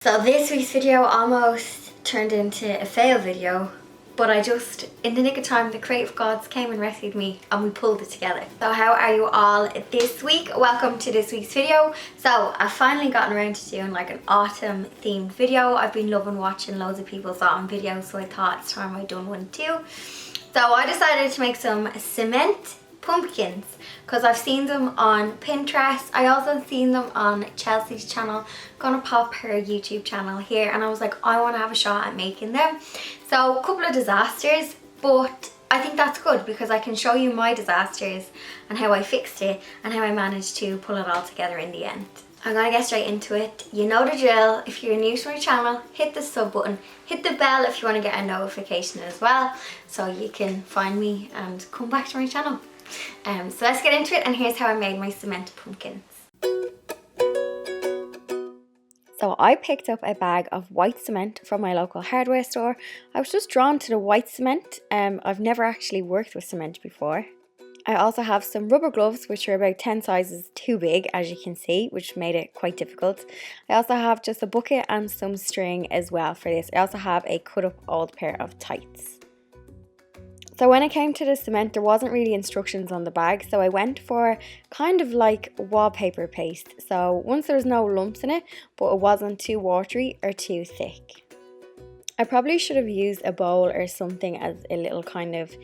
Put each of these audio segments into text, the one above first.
So this week's video almost turned into a fail video, but I just, in the nick of time, the creative gods came and rescued me and we pulled it together. So how are you all this week? Welcome to this week's video. So I've finally gotten around to doing like an autumn themed video. I've been loving watching loads of people's autumn videos, so I thought it's time I done one too. So I decided to make some cement pumpkins because I've seen them on Pinterest. I also seen them on Chelsea's channel. I'm gonna pop her YouTube channel here, and I was like, I want to have a shot at making them. So a couple of disasters, but I think that's good because I can show you my disasters and how I fixed it and how I managed to pull it all together in the end. I'm gonna get straight into it. You know the drill. If you're new to my channel, hit the sub button, hit the bell if you want to get a notification as well, so you can find me and come back to my channel. So let's get into it, and here's how I made my cement pumpkins. So I picked up a bag of white cement from my local hardware store. I was just drawn to the white cement. I've never actually worked with cement before. I also have some rubber gloves, which are about 10 sizes too big, as you can see, which made it quite difficult. I also have just a bucket and some string as well for this. I also have a cut up old pair of tights. So when it came to the cement, there wasn't really instructions on the bag, so I went for kind of like wallpaper paste. So once there was no lumps in it, but it wasn't too watery or too thick. I probably should have used a bowl or something as a little kind of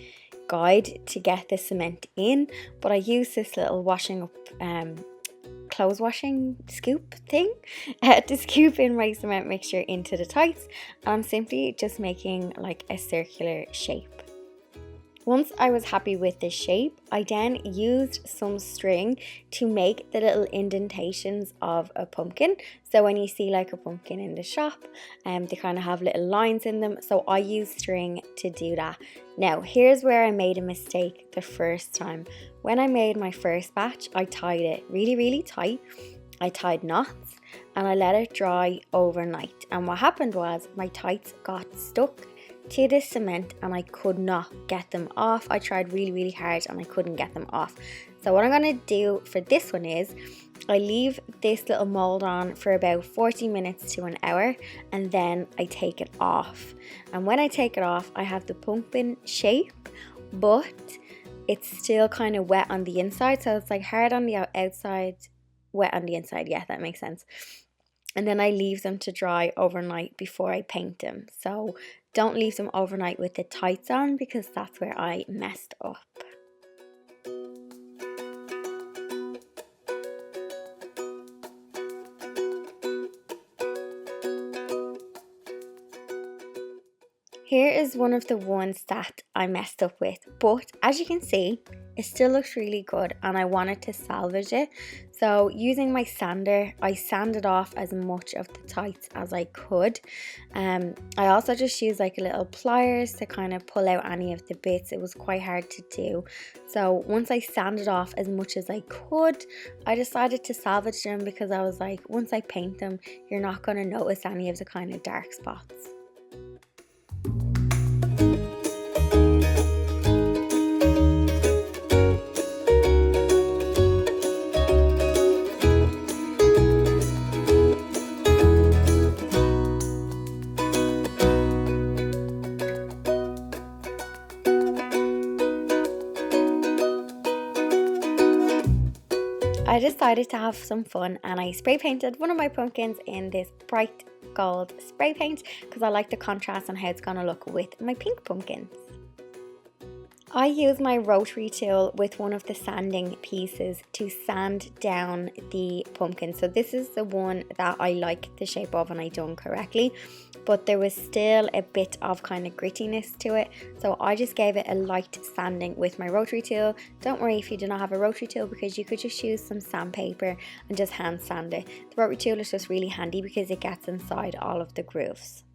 guide to get the cement in, but I used this little washing up clothes washing scoop thing to scoop in my cement mixture into the tights, and I'm simply just making like a circular shape. Once I was happy with the shape, I then used some string to make the little indentations of a pumpkin. So when you see like a pumpkin in the shop, they kind of have little lines in them. So I used string to do that. Now, here's where I made a mistake the first time. When I made my first batch, I tied it really, really tight. I tied knots and I let it dry overnight. And what happened was my tights got stuck to this cement and I could not get them off. I tried really, really hard and I couldn't get them off. So what I'm going to do for this one is I leave this little mold on for about 40 minutes to an hour, and then I take it off. And when I take it off, I have the pumpkin shape, but it's still kind of wet on the inside. So it's like hard on the outside, wet on the inside. Yeah, that makes sense. And then I leave them to dry overnight before I paint them. So don't leave them overnight with the tights on, because that's where I messed up. Here is one of the ones that I messed up with, but as you can see, it still looks really good and I wanted to salvage it. So using my sander, I sanded off as much of the tights as I could. I also just used like a little pliers to kind of pull out any of the bits. It was quite hard to do. So once I sanded off as much as I could, I decided to salvage them because I was like, once I paint them, you're not going to notice any of the kind of dark spots. I decided to have some fun and I spray painted one of my pumpkins in this bright gold spray paint because I like the contrast and how it's going to look with my pink pumpkins. I use my rotary tool with one of the sanding pieces to sand down the pumpkin. So this is the one that I like the shape of and I done correctly, but there was still a bit of kind of grittiness to it. So I just gave it a light sanding with my rotary tool. Don't worry if you do not have a rotary tool, because you could just use some sandpaper and just hand sand it. The rotary tool is just really handy because it gets inside all of the grooves.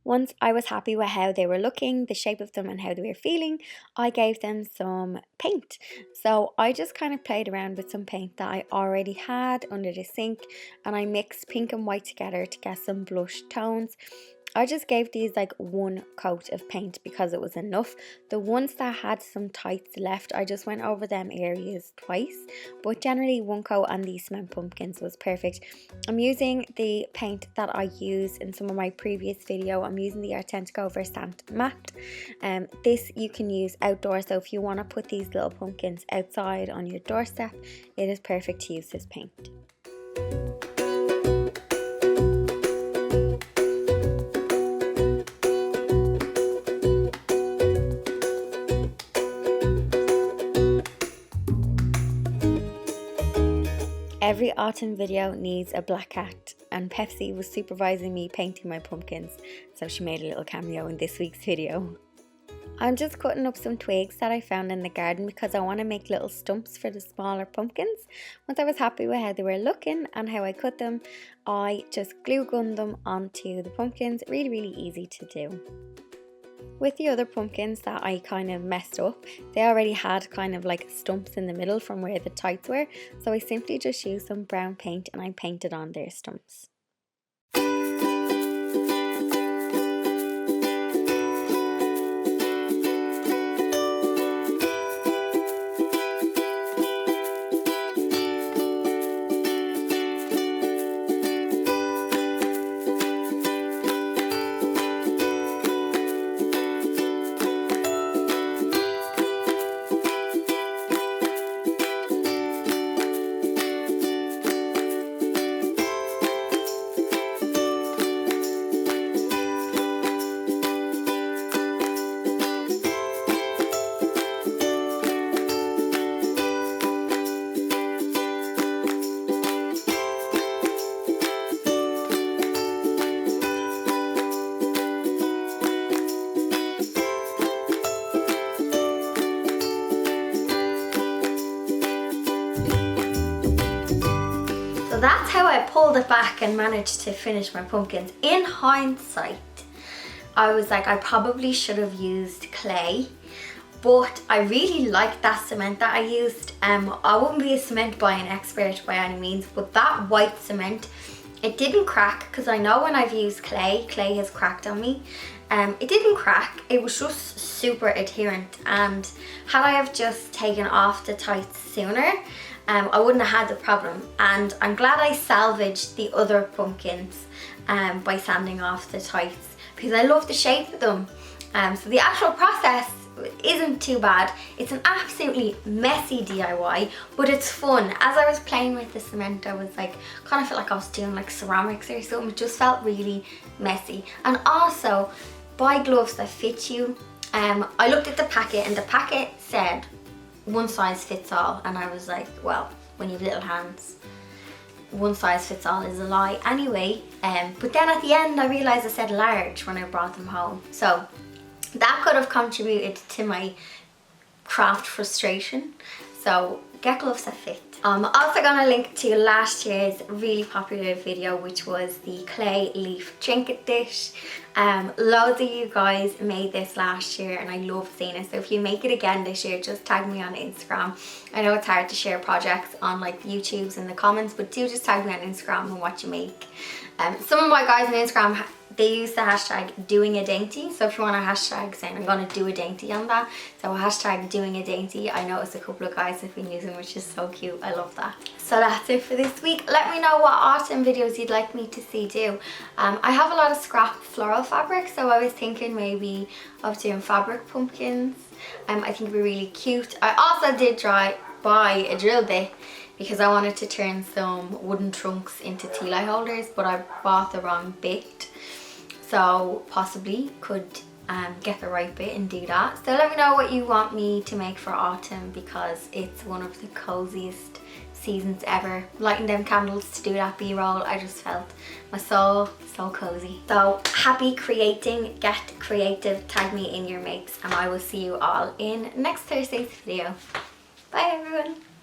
Once I was happy with how they were looking, the shape of them and how they were feeling, I gave them some paint. So I just kind of played around with some paint that I already had under the sink, and I mixed pink and white together to get some blush tones. I just gave these like one coat of paint because it was enough. The ones that had some tights left, I just went over them areas twice, but generally one coat on these cement pumpkins was perfect. I'm using the paint that I used in some of my previous video. I'm using the Artentico Versant Matte. This you can use outdoors, so if you want to put these little pumpkins outside on your doorstep, it is perfect to use this paint. Every autumn video needs a black cat, and Pepsi was supervising me painting my pumpkins, so she made a little cameo in this week's video. I'm just cutting up some twigs that I found in the garden because I want to make little stumps for the smaller pumpkins. Once I was happy with how they were looking and how I cut them, I just glue gunned them onto the pumpkins. Really easy to do. With the other pumpkins that I kind of messed up, they already had kind of like stumps in the middle from where the tights were, so I simply just used some brown paint and I painted on their stumps. That's how I pulled it back and managed to finish my pumpkins. In hindsight, I was like, I probably should have used clay, but I really liked that cement that I used. I wouldn't be a cement buying expert by any means, but that white cement, it didn't crack, because I know when I've used clay has cracked on me. It didn't crack, it was just super adherent, and had I have just taken off the tights sooner, I wouldn't have had the problem. And I'm glad I salvaged the other pumpkins by sanding off the tights, because I love the shape of them. So the actual process isn't too bad. It's an absolutely messy DIY, but it's fun. As I was playing with the cement, I was like, kind of felt like I was doing like ceramics or something. It just felt really messy. And also, buy gloves that fit you. I looked at the packet, and the packet said one size fits all, and I was like, well, when you have little hands, one size fits all is a lie anyway. But then at the end I realised I said large when I brought them home, so that could have contributed to my craft frustration. So get gloves that fit. I'm also going to link to last year's really popular video, which was the clay leaf trinket dish. Loads of you guys made this last year and I love seeing it. So if you make it again this year, just tag me on Instagram. I know it's hard to share projects on like YouTube's in the comments, but do just tag me on Instagram and what you make. Some of my guys on Instagram, they use the hashtag doing a dainty, so if you want a hashtag saying I'm gonna do a dainty on that, so hashtag doing a dainty. I noticed a couple of guys have been using, which is so cute. I love that. So that's it for this week. Let me know what autumn videos you'd like me to see do. I have a lot of scrap floral fabric, so I was thinking maybe of doing fabric pumpkins. I think it'd be really cute. I also did buy a drill bit because I wanted to turn some wooden trunks into tea light holders, but I bought the wrong bit. So possibly could get the right bit and do that. So let me know what you want me to make for autumn, because it's one of the coziest seasons ever. Lighting them candles to do that B-roll, I just felt my soul so cozy. So happy creating, get creative, tag me in your makes, and I will see you all in next Thursday's video. Bye everyone.